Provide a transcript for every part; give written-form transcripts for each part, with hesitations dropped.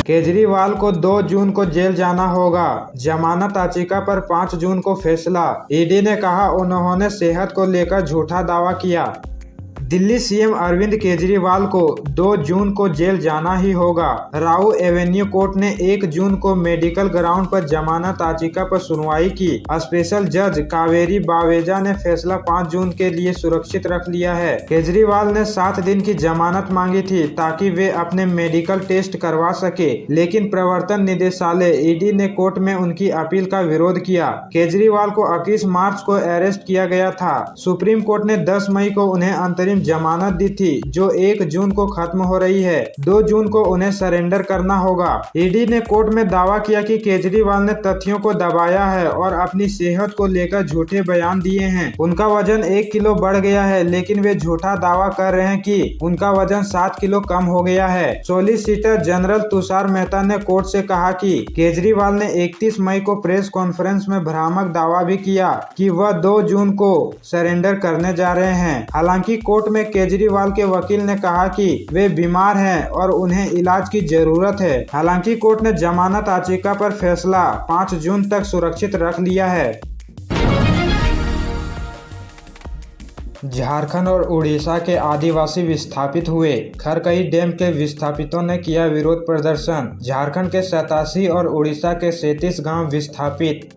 केजरीवाल को 2 जून को जेल जाना होगा। जमानत याचिका पर 5 जून को फैसला। ईडी ने कहा उन्होंने सेहत को लेकर झूठा दावा किया। दिल्ली सीएम अरविंद केजरीवाल को 2 जून को जेल जाना ही होगा। राउ एवेन्यू कोर्ट ने 1 जून को मेडिकल ग्राउंड पर जमानत याचिका पर सुनवाई की। स्पेशल जज कावेरी बावेजा ने फैसला 5 जून के लिए सुरक्षित रख लिया है। केजरीवाल ने 7 दिन की जमानत मांगी थी ताकि वे अपने मेडिकल टेस्ट करवा सके, लेकिन प्रवर्तन निदेशालय ईडी ने कोर्ट में उनकी अपील का विरोध किया। केजरीवाल को 21 मार्च को अरेस्ट किया गया था। सुप्रीम कोर्ट ने 10 मई को उन्हें अंतरिम जमानत दी थी, जो 1 जून को खत्म हो रही है। 2 जून को उन्हें सरेंडर करना होगा। ईडी ने कोर्ट में दावा किया कि केजरीवाल ने तथ्यों को दबाया है और अपनी सेहत को लेकर झूठे बयान दिए हैं। उनका वजन 1 किलो बढ़ गया है, लेकिन वे झूठा दावा कर रहे हैं कि उनका वजन 7 किलो कम हो गया है। सॉलिसिटर जनरल तुषार मेहता ने कोर्ट से कहा कि केजरीवाल ने 31 मई को प्रेस कॉन्फ्रेंस में भ्रामक दावा भी किया कि वह 2 जून को सरेंडर करने जा रहे हैं। हालांकि कोर्ट में केजरीवाल के वकील ने कहा कि वे बीमार हैं और उन्हें इलाज की जरूरत है। हालांकि कोर्ट ने जमानत याचिका पर फैसला 5 जून तक सुरक्षित रख लिया है। झारखंड और उड़ीसा के आदिवासी विस्थापित हुए। खरकई डैम के विस्थापितों ने किया विरोध प्रदर्शन। झारखंड के 87 और उड़ीसा के 37 गांव विस्थापित।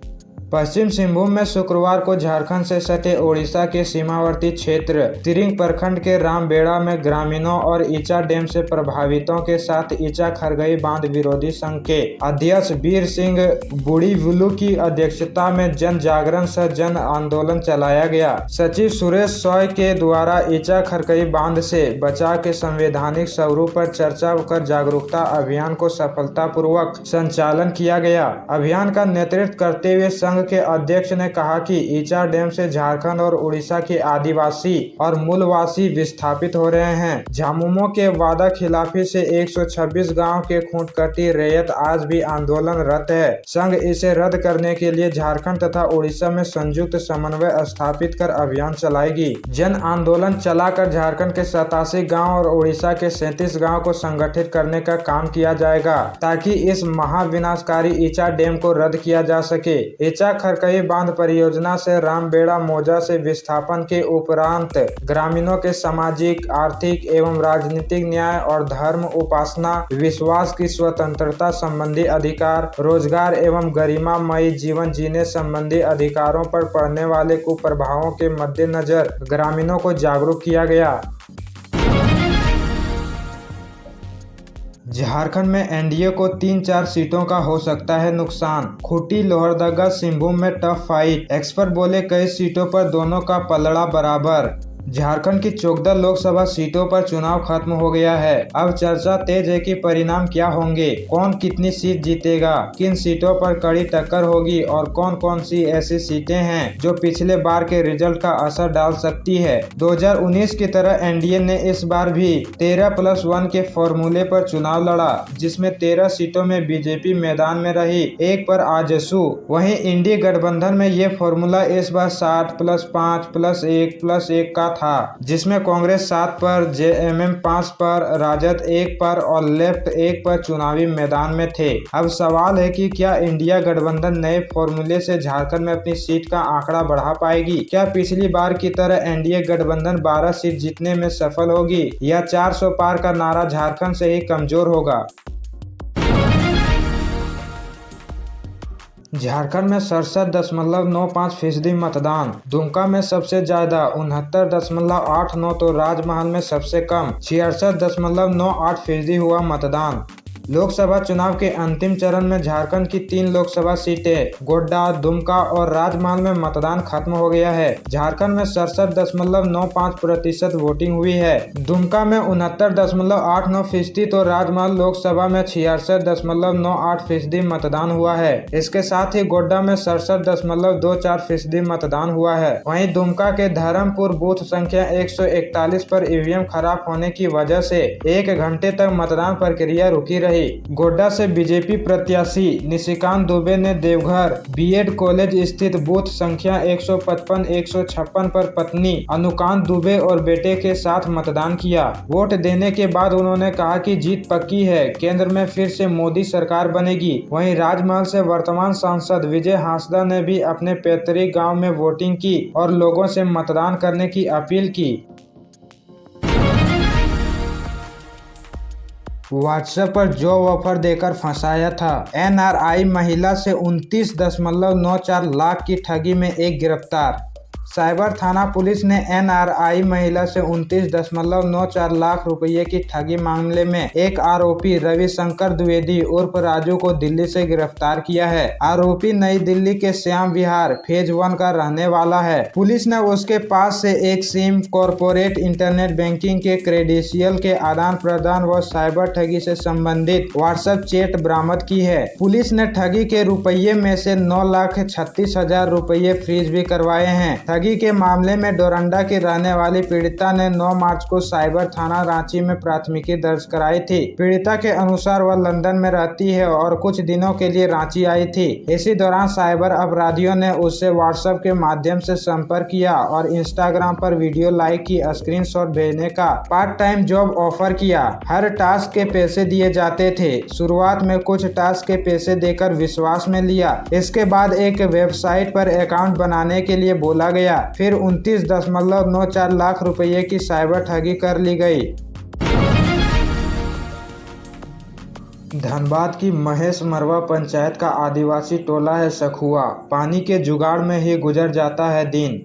पश्चिम सिंहभूम में शुक्रवार को झारखंड से सटे ओडिशा के सीमावर्ती क्षेत्र तिरिंग प्रखंड के रामबेड़ा में ग्रामीणों और ईचा डैम से प्रभावितों के साथ ईचा खरगई बांध विरोधी संघ के अध्यक्ष वीर सिंह बुढ़ीवुलू की अध्यक्षता में जन जागरण सह जन आंदोलन चलाया गया। सचिव सुरेश सॉय के द्वारा ईचा खरगई बांध से बचाव के संवैधानिक स्वरूप पर चर्चा कर जागरूकता अभियान को सफलतापूर्वक संचालन किया गया। अभियान का नेतृत्व करते हुए संघ के अध्यक्ष ने कहा कि ईचा डैम से झारखंड और उड़ीसा के आदिवासी और मूलवासी विस्थापित हो रहे हैं। झामुमो के वादा खिलाफी से 126 गांव के खूंटकटी रैयत आज भी आंदोलनरत है। संघ इसे रद्द करने के लिए झारखंड तथा उड़ीसा में संयुक्त समन्वय स्थापित कर अभियान चलाएगी। जन आंदोलन चलाकर झारखंड के 87 गाँव और उड़ीसा के 37 गाँव को संगठित करने का काम किया जाएगा ताकि इस महाविनाशकारी ईचा डैम को रद्द किया जा सके। ईचा खरकई बांध परियोजना से रामबेड़ा मौजा से विस्थापन के उपरांत ग्रामीणों के सामाजिक, आर्थिक एवं राजनीतिक न्याय और धर्म उपासना, विश्वास की स्वतंत्रता संबंधी अधिकार, रोजगार एवं गरिमामयी जीवन जीने संबंधी अधिकारों पर पड़ने वाले कुप्रभावों के मद्देनजर ग्रामीणों को जागरूक किया गया। झारखंड में एनडीए को 3-4 सीटों का हो सकता है नुकसान। खूंटी लोहरदगा सिंहभूम में टफ फाइट। एक्सपर्ट बोले कई सीटों पर दोनों का पलड़ा बराबर। झारखंड की 14 लोकसभा सीटों पर चुनाव खत्म हो गया है। अब चर्चा तेज है कि परिणाम क्या होंगे, कौन कितनी सीट जीतेगा, किन सीटों पर कड़ी टक्कर होगी और कौन कौन सी ऐसी सीटें हैं जो पिछले बार के रिजल्ट का असर डाल सकती है। 2019 की तरह एनडीए ने इस बार भी 13+1 के फॉर्मूले पर चुनाव लड़ा, जिसमें 13 सीटों में बीजेपी मैदान में रही, 1 पर आजसू। वहीं इंडी गठबंधन में ये फॉर्मूला इस बार 60+5+1+1 का था, जिसमें कांग्रेस 7 पर, जेएमएम 5 पर, राजद 1 पर और लेफ्ट 1 पर चुनावी मैदान में थे। अब सवाल है कि क्या इंडिया गठबंधन नए फॉर्मूले से झारखंड में अपनी सीट का आंकड़ा बढ़ा पाएगी? क्या पिछली बार की तरह एनडीए गठबंधन 12 सीट जीतने में सफल होगी या 400 पार का नारा झारखंड से ही कमजोर होगा? झारखंड में 67.95% मतदान। दुमका में सबसे ज्यादा 69.89 तो राजमहल में सबसे कम 66.98% हुआ मतदान। लोकसभा चुनाव के अंतिम चरण में झारखंड की 3 लोकसभा सीटें गोड्डा, दुमका और राजमहल में मतदान खत्म हो गया है। झारखंड में 67.95% वोटिंग हुई है। दुमका में 69.89% तो राजमहल लोकसभा में 66.98% मतदान हुआ है। इसके साथ ही गोड्डा में 67.24% मतदान हुआ है। वहीं दुमका के धर्मपुर बूथ संख्या 141 पर ईवीएम खराब होने की वजह से 1 घंटे तक मतदान प्रक्रिया रुकी रही। रही। गोड्डा से बीजेपी प्रत्याशी निशिकांत दुबे ने देवघर बीएड कॉलेज स्थित बूथ संख्या 155-156 पर पत्नी अनुकांत दुबे और बेटे के साथ मतदान किया। वोट देने के बाद उन्होंने कहा कि जीत पक्की है, केंद्र में फिर से मोदी सरकार बनेगी। वहीं राजमहल से वर्तमान सांसद विजय हांसदा ने भी अपने पैतृक गांव में वोटिंग की और लोगों से मतदान करने की अपील की। व्हाट्सएप पर जॉब ऑफर देकर फंसाया था। एनआरआई महिला से 29.94 लाख की ठगी में एक गिरफ्तार। साइबर थाना पुलिस ने एनआरआई महिला से 29.94 लाख रुपये की ठगी मामले में एक आरोपी रविशंकर द्विवेदी उर्फ राजू को दिल्ली से गिरफ्तार किया है। आरोपी नई दिल्ली के श्याम विहार फेज 1 का रहने वाला है। पुलिस ने उसके पास से एक सिम, कॉर्पोरेट इंटरनेट बैंकिंग के क्रेडेंशियल के आदान प्रदान व साइबर ठगी से संबंधित व्हाट्सएप चैट बरामद की है। पुलिस ने ठगी के रुपये में से 9,36,000 रुपये फ्रीज भी करवाए हैं। ठगी के मामले में डोरंडा की रहने वाली पीड़िता ने 9 मार्च को साइबर थाना रांची में प्राथमिकी दर्ज कराई थी। पीड़िता के अनुसार वह लंदन में रहती है और कुछ दिनों के लिए रांची आई थी। इसी दौरान साइबर अपराधियों ने उससे व्हाट्सएप के माध्यम से संपर्क किया और इंस्टाग्राम पर वीडियो लाइक की स्क्रीनशॉट भेजने का पार्ट टाइम जॉब ऑफर किया। हर टास्क के पैसे दिए जाते थे। शुरुआत में कुछ टास्क के पैसे देकर विश्वास में लिया। इसके बाद एक वेबसाइट पर अकाउंट बनाने के लिए बोला गया। फिर 29.94 लाख रुपए की साइबर ठगी कर ली गई। धनबाद की महेश मरवा पंचायत का आदिवासी टोला है सखुआ। पानी के जुगाड़ में ही गुजर जाता है दिन।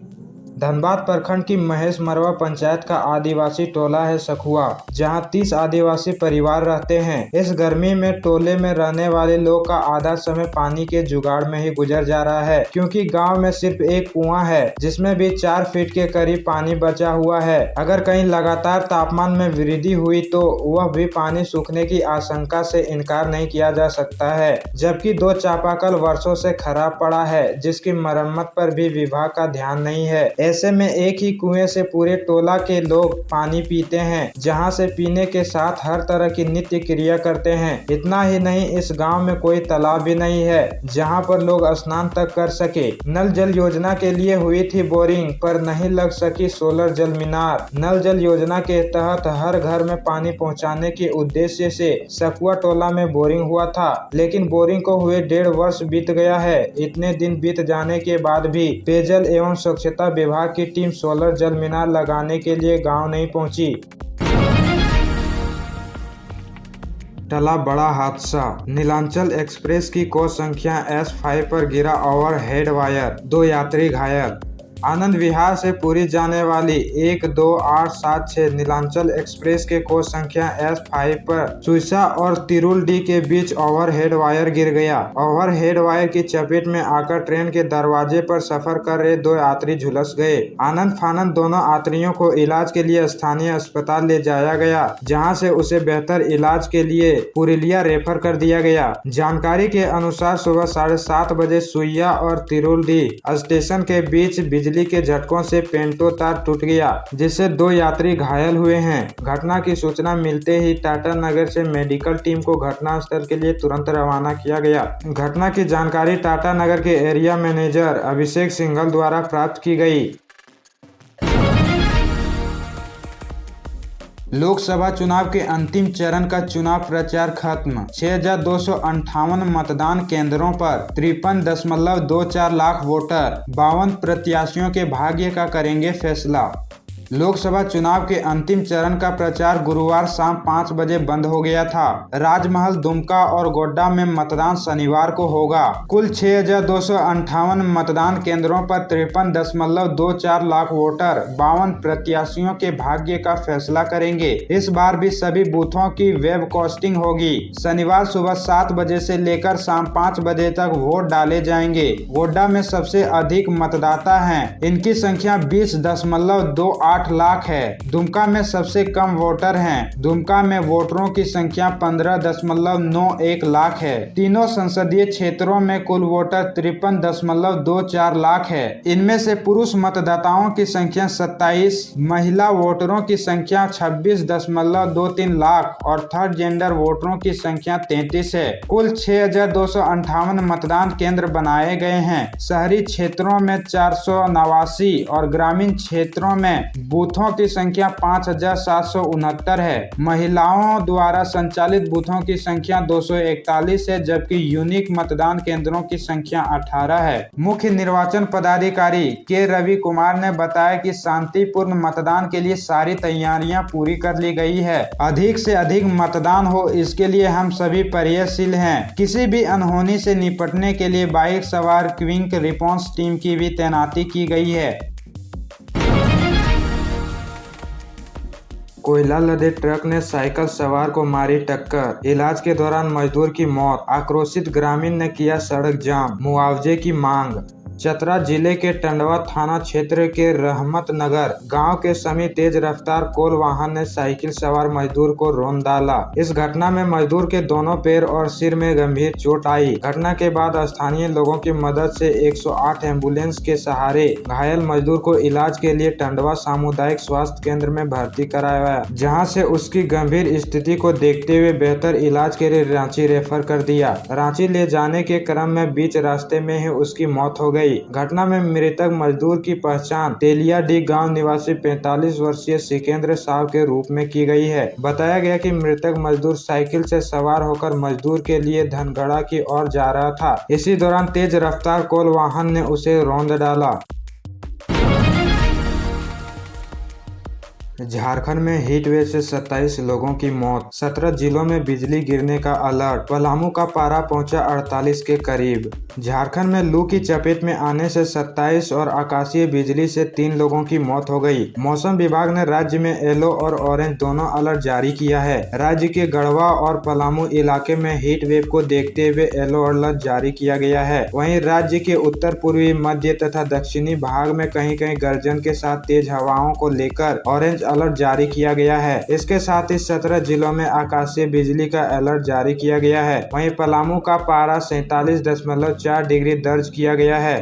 धनबाद प्रखंड की महेश मरवा पंचायत का आदिवासी टोला है सखुआ, जहां 30 आदिवासी परिवार रहते हैं। इस गर्मी में टोले में रहने वाले लोग का आधा समय पानी के जुगाड़ में ही गुजर जा रहा है, क्योंकि गांव में सिर्फ एक कुआं है जिसमें भी 4 फीट के करीब पानी बचा हुआ है। अगर कहीं लगातार तापमान में वृद्धि हुई तो वह भी पानी सूखने की आशंका से इनकार नहीं किया जा सकता है। जबकि 2 चापाकल वर्षों से खराब पड़ा है, जिसकी मरम्मत पर भी विभाग का ध्यान नहीं है। ऐसे में एक ही कुएं से पूरे टोला के लोग पानी पीते हैं, जहां से पीने के साथ हर तरह की नित्य क्रिया करते हैं। इतना ही नहीं, इस गांव में कोई तालाब भी नहीं है जहां पर लोग स्नान तक कर सके। नल जल योजना के लिए हुई थी बोरिंग, पर नहीं लग सकी सोलर जल मीनार। नल जल योजना के तहत हर घर में पानी पहुंचाने के उद्देश्य से सखुआ टोला में बोरिंग हुआ था, लेकिन बोरिंग को हुए 1.5 वर्ष बीत गया है। इतने दिन बीत जाने के बाद भी पेयजल एवं स्वच्छता विभाग की टीम सोलर जल मीनार लगाने के लिए गांव नहीं पहुंची। टला बड़ा हादसा। नीलांचल एक्सप्रेस की कोच संख्या S5 पर गिरा ओवरहेड वायर, 2 यात्री घायल। आनंद विहार से पुरी जाने वाली 12876 नीलांचल एक्सप्रेस के कोच संख्या S5 पर सुइसा और तिरुलडी के बीच ओवरहेड वायर गिर गया। ओवरहेड वायर की चपेट में आकर ट्रेन के दरवाजे पर सफर कर रहे 2 यात्री झुलस गए। आनंद फानंद दोनों यात्रियों को इलाज के लिए स्थानीय अस्पताल ले जाया गया, जहां से उसे बेहतर इलाज के लिए पुरुलिया रेफर कर दिया गया। जानकारी के अनुसार सुबह 7:30 बजे सुइया और तिरुलडी स्टेशन के बीच बिजली के झटकों से पेंटो तार टूट गया, जिससे 2 यात्री घायल हुए हैं। घटना की सूचना मिलते ही टाटा नगर से मेडिकल टीम को घटनास्थल के लिए तुरंत रवाना किया गया। घटना की जानकारी टाटा नगर के एरिया मैनेजर अभिषेक सिंघल द्वारा प्राप्त की गई। लोकसभा चुनाव के अंतिम चरण का चुनाव प्रचार खत्म। 6,258 मतदान केंद्रों पर 53.24 लाख वोटर 52 प्रत्याशियों के भाग्य का करेंगे फैसला। लोकसभा चुनाव के अंतिम चरण का प्रचार गुरुवार शाम 5 बजे बंद हो गया था। राजमहल, दुमका और गोड्डा में मतदान शनिवार को होगा। कुल 6,258 मतदान केंद्रों पर 53.24 लाख वोटर 52 प्रत्याशियों के भाग्य का फैसला करेंगे। इस बार भी सभी बूथों की वेबकास्टिंग होगी। शनिवार सुबह 7 बजे से लेकर शाम 5 बजे तक वोट डाले जाएंगे। गोड्डा में सबसे अधिक मतदाता हैं। इनकी संख्या 20.28 8 लाख है। दुमका में सबसे कम वोटर हैं। दुमका में वोटरों की संख्या 15.91 लाख है। तीनों संसदीय क्षेत्रों में कुल वोटर 53.24 लाख है। इनमें से पुरुष मतदाताओं की संख्या 27, महिला वोटरों की संख्या 26.23 लाख और थर्ड जेंडर वोटरों की संख्या 33 है। कुल 6,258 मतदान केंद्र बनाए गए हैं। शहरी क्षेत्रों में 489 और ग्रामीण क्षेत्रों में बूथों की संख्या 5,769 है। महिलाओं द्वारा संचालित बूथों की संख्या 241 है, जबकि यूनिक मतदान केंद्रों की संख्या 18 है। मुख्य निर्वाचन पदाधिकारी के रवि कुमार ने बताया कि शांतिपूर्ण मतदान के लिए सारी तैयारियां पूरी कर ली गई है। अधिक से अधिक मतदान हो, इसके लिए हम सभी प्रयत्नशील हैं। किसी भी अनहोनी से निपटने के लिए बाइक सवार क्विक रिस्पॉन्स टीम की भी तैनाती की गई है। कोयला लदे ट्रक ने साइकिल सवार को मारी टक्कर, इलाज के दौरान मजदूर की मौत। आक्रोशित ग्रामीण ने किया सड़क जाम, मुआवजे की मांग। चतरा जिले के टंडवा थाना क्षेत्र के रहमत नगर गांव के समीप तेज रफ्तार कोल वाहन ने साइकिल सवार मजदूर को रौंद डाला। इस घटना में मजदूर के दोनों पैर और सिर में गंभीर चोट आई। घटना के बाद स्थानीय लोगों की मदद से 108 एम्बुलेंस के सहारे घायल मजदूर को इलाज के लिए टंडवा सामुदायिक स्वास्थ्य केंद्र में भर्ती कराया, जहाँ से उसकी गंभीर स्थिति को देखते हुए बेहतर इलाज के लिए रांची रेफर कर दिया। रांची ले जाने के क्रम में बीच रास्ते में ही उसकी मौत हो गई। घटना में मृतक मजदूर की पहचान तेलियाडीह गांव निवासी 45 वर्षीय सिकेंद्र साहब के रूप में की गई है। बताया गया कि मृतक मजदूर साइकिल से सवार होकर मजदूर के लिए धनगढ़ा की ओर जा रहा था। इसी दौरान तेज रफ्तार कोल वाहन ने उसे रौंद डाला। झारखंड में हीट वेव से 27 लोगों की मौत, 17 जिलों में बिजली गिरने का अलर्ट। पलामू का पारा पहुंचा 48 के करीब। झारखंड में लू की चपेट में आने से 27 और आकाशीय बिजली से 3 लोगों की मौत हो गई। मौसम विभाग ने राज्य में येलो और ऑरेंज दोनों अलर्ट जारी किया है। राज्य के गढ़वा और पलामू इलाके में हीट वेव को देखते हुए येलो अलर्ट जारी किया गया है। वहीं राज्य के उत्तर पूर्वी, मध्य तथा दक्षिणी भाग में कहीं कहीं गर्जन के साथ तेज हवाओं को लेकर ऑरेंज अलर्ट जारी किया गया है। इसके साथ ही 17 जिलों में आकाशीय बिजली का अलर्ट जारी किया गया है। वहीं पलामू का पारा 47.4 डिग्री दर्ज किया गया है।